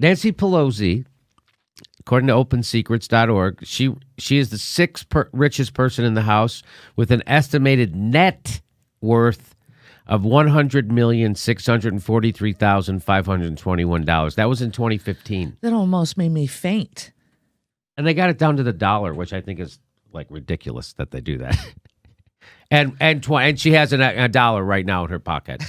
Nancy Pelosi, according to OpenSecrets.org, she is the sixth richest person in the House with an estimated net worth of $100,643,521. That was in 2015. That almost made me faint. And they got it down to the dollar, which I think is like ridiculous that they do that. and she has a dollar right now in her pocket.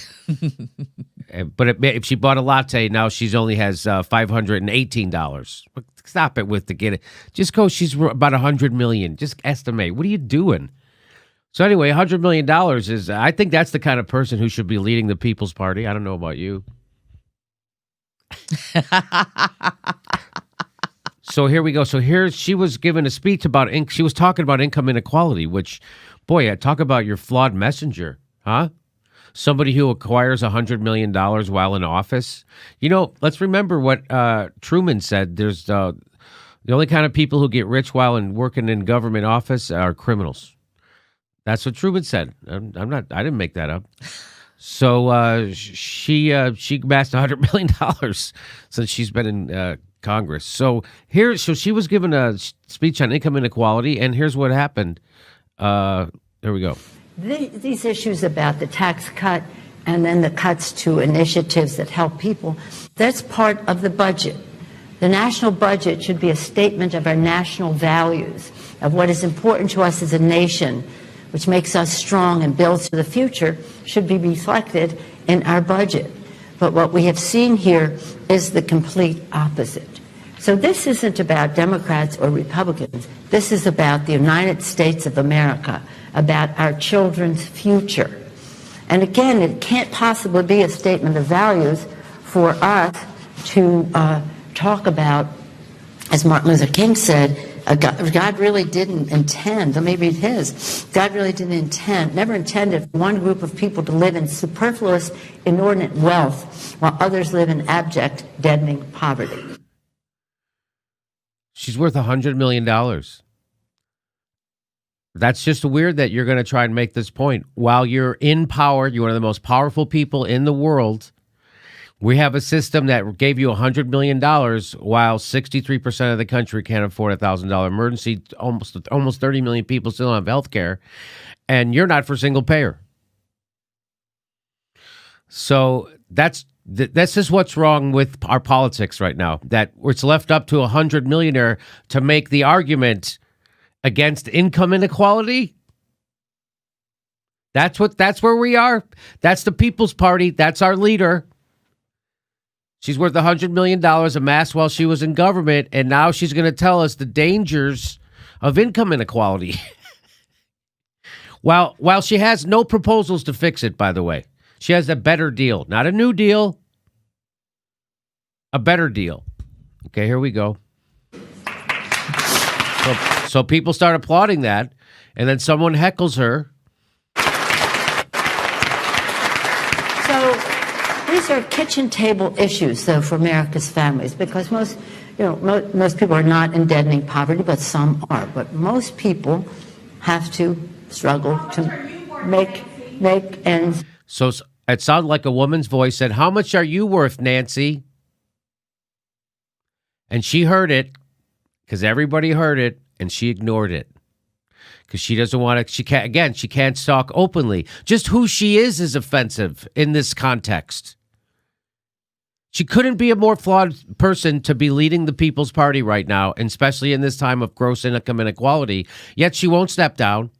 But if she bought a latte, now she only has $518. Stop it with the get it. Just go. She's about $100 million. Just estimate. What are you doing? So anyway, $100 million is. I think that's the kind of person who should be leading the People's Party. I don't know about you. So here we go. So here she was giving a speech about. She was talking about income inequality, which, boy, talk about your flawed messenger, huh? Somebody who acquires $100 million while in office. You know, let's remember what Truman said. There's the only kind of people who get rich while working in government office are criminals. That's what Truman said. I didn't make that up. So she amassed $100 million since she's been in Congress. So she was given a speech on income inequality, and here's what happened. There we go. These issues about the tax cut and then the cuts to initiatives that help people, that's part of the budget. The national budget should be a statement of our national values, of what is important to us as a nation, which makes us strong and builds for the future, should be reflected in our budget. But what we have seen here is the complete opposite. So this isn't about Democrats or Republicans. This is about the United States of America, about our children's future. And again, it can't possibly be a statement of values for us to talk about, as Martin Luther King said, God really didn't intend, or maybe it is, God really never intended for one group of people to live in superfluous, inordinate wealth while others live in abject, deadening poverty. She's worth $100 million. That's just weird that you're going to try and make this point. While you're in power, you're one of the most powerful people in the world. We have a system that gave you $100 million while 63% of the country can't afford a $1,000 emergency. Almost 30 million people still don't have health care. And you're not for single payer. So that's just what's wrong with our politics right now. That it's left up to a 100 millionaire to make the argument against income inequality. That's where we are. That's the People's Party. That's our leader. She's worth $100 million amassed while she was in government, and now she's going to tell us the dangers of income inequality. While she has no proposals to fix it, by the way. She has a better deal. Not a new deal. A better deal. Okay, here we go. So people start applauding that, and then someone heckles her. So these are kitchen table issues, though, for America's families, because most people are not in deadening poverty, but some are. But most people have to struggle to make ends. So it sounded like a woman's voice said, "How much are you worth, Nancy?" And she heard it, because everybody heard it, and she ignored it. Because she doesn't want to, she can't talk openly. Just who she is offensive in this context. She couldn't be a more flawed person to be leading the People's Party right now, and especially in this time of gross income inequality. Yet she won't step down.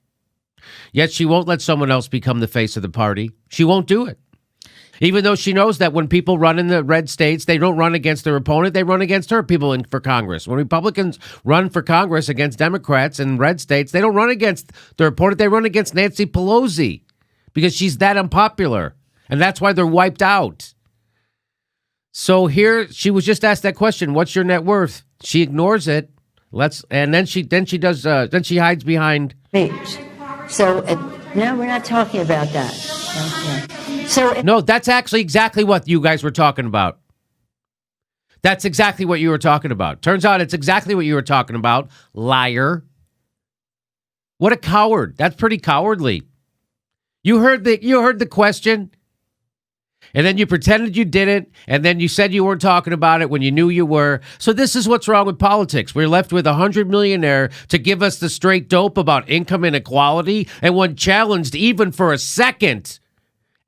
Yet she won't let someone else become the face of the party. She won't do it. Even though she knows that when people run in the red states, they don't run against their opponent, they run against her people for Congress. When Republicans run for Congress against Democrats in red states, they don't run against their opponent, they run against Nancy Pelosi because she's that unpopular. And that's why they're wiped out. So here, she was just asked that question, what's your net worth? She ignores it. Then she hides behind. So, no, we're not talking about that. No, that's actually exactly what you guys were talking about. That's exactly what you were talking about. Turns out it's exactly what you were talking about, liar. What a coward. That's pretty cowardly. You heard the question. And then you pretended you didn't, and then you said you weren't talking about it when you knew you were. So this is what's wrong with politics. We're left with a 100-millionaire to give us the straight dope about income inequality, and when challenged even for a second,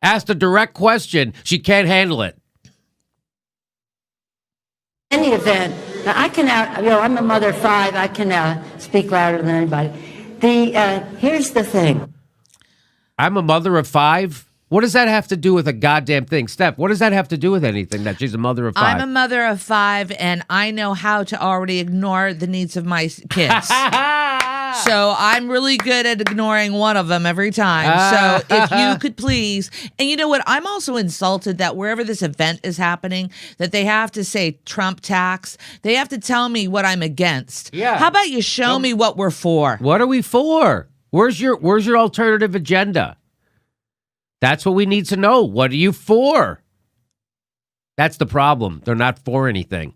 asked a direct question, she can't handle it. In any event, I can I'm a mother of 5. I can speak louder than anybody. Here's the thing. I'm a mother of 5? What does that have to do with a goddamn thing? Steph, what does that have to do with anything that she's a mother of 5? I'm a mother of 5, and I know how to already ignore the needs of my kids. So I'm really good at ignoring one of them every time. So if you could please, and you know what? I'm also insulted that wherever this event is happening, that they have to say Trump tax. They have to tell me what I'm against. Yeah. How about you show me what we're for? What are we for? Where's your alternative agenda? That's what we need to know. What are you for? That's the problem. They're not for anything.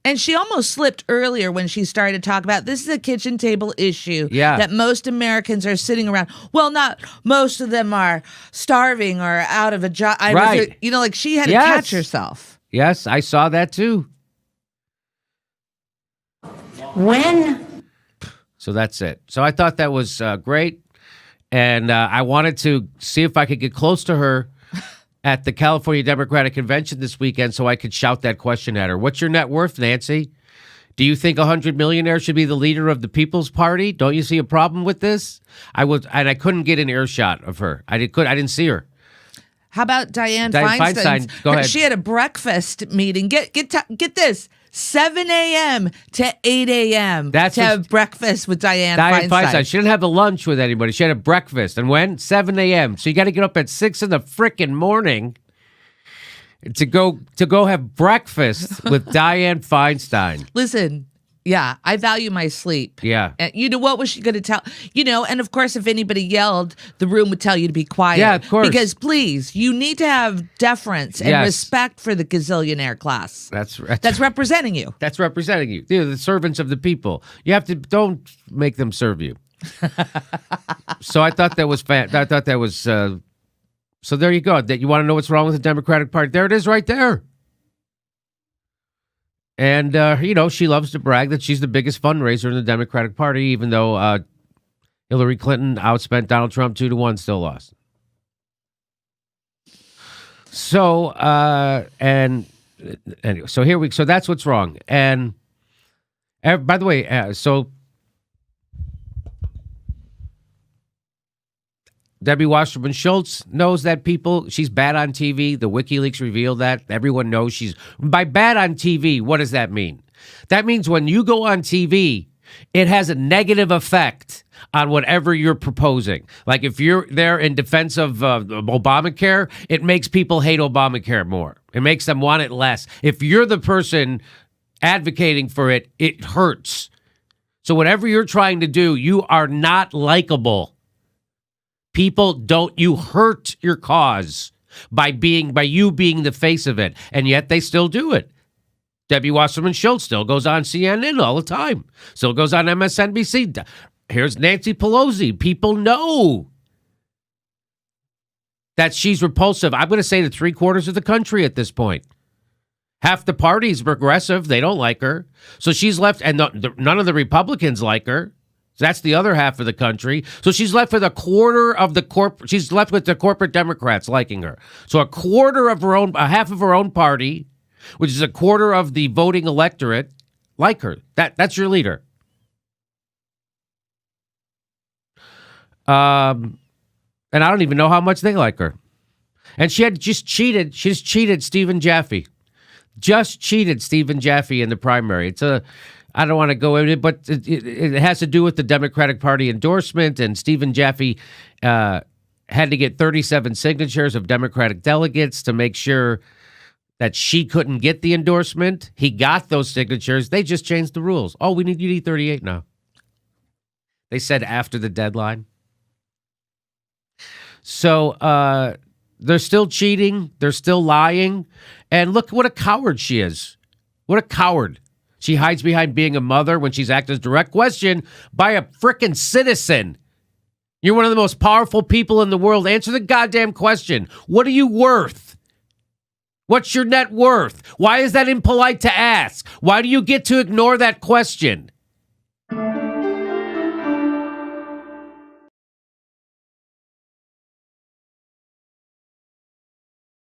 And she almost slipped earlier when she started to talk about this is a kitchen table issue that most Americans are sitting around. Well, not most of them are starving or out of a job. Right. Like she had to catch herself. Yes, I saw that too. So that's it. So I thought that was great. And I wanted to see if I could get close to her at the California Democratic Convention this weekend so I could shout that question at her. What's your net worth, Nancy? Do you think 100 millionaires should be the leader of the People's Party? Don't you see a problem with this? I couldn't get an earshot of her. I didn't see her. How about Dianne Feinstein? Go ahead. She had a breakfast meeting. Get this. 7 a.m. to 8 a.m. to have breakfast with Dianne Feinstein. She didn't have a lunch with anybody. She had a breakfast. And when? 7 a.m. So you got to get up at 6 in the frickin' morning to go have breakfast with Dianne Feinstein. Listen, yeah, I value my sleep. Yeah. And what was she going to tell? And of course, if anybody yelled, the room would tell you to be quiet. Yeah, of course. Because please, you need to have deference and respect for the gazillionaire class. That's representing you. That's representing you. They're the servants of the people. You have to, don't make them serve you. So I thought that was I thought that was, so there you go. That you want to know what's wrong with the Democratic Party? There it is right there. And, she loves to brag that she's the biggest fundraiser in the Democratic Party, even though Hillary Clinton outspent Donald Trump 2-1, still lost. So, anyway, so that's what's wrong. And, by the way, so Debbie Wasserman Schultz knows that she's bad on TV. The WikiLeaks revealed that. Everyone knows by bad on TV, what does that mean? That means when you go on TV, it has a negative effect on whatever you're proposing. Like if you're there in defense of Obamacare, it makes people hate Obamacare more. It makes them want it less. If you're the person advocating for it, it hurts. So whatever you're trying to do, you are not likable. You hurt your cause by you being the face of it, and yet they still do it. Debbie Wasserman Schultz still goes on CNN all the time, still goes on MSNBC. Here's Nancy Pelosi. People know that she's repulsive. I'm going to say to 3/4 of the country at this point. Half the party's progressive. They don't like her. So she's left, and none of the Republicans like her. So that's the other half of the country. So she's left with she's left with the corporate Democrats liking her. So a half of her own party, which is a quarter of the voting electorate, like her. That's your leader. And I don't even know how much they like her. And she just cheated Stephen Jaffe. Just cheated Stephen Jaffe in the primary. I don't want to go into it, but it has to do with the Democratic Party endorsement, and Stephen Jaffe had to get 37 signatures of Democratic delegates to make sure that she couldn't get the endorsement. He got those signatures. They just changed the rules. Oh, you need 38 now. They said after the deadline. So they're still cheating. They're still lying. And look what a coward she is. What a coward. She hides behind being a mother when she's asked a direct question by a frickin' citizen. You're one of the most powerful people in the world. Answer the goddamn question. What are you worth? What's your net worth? Why is that impolite to ask? Why do you get to ignore that question?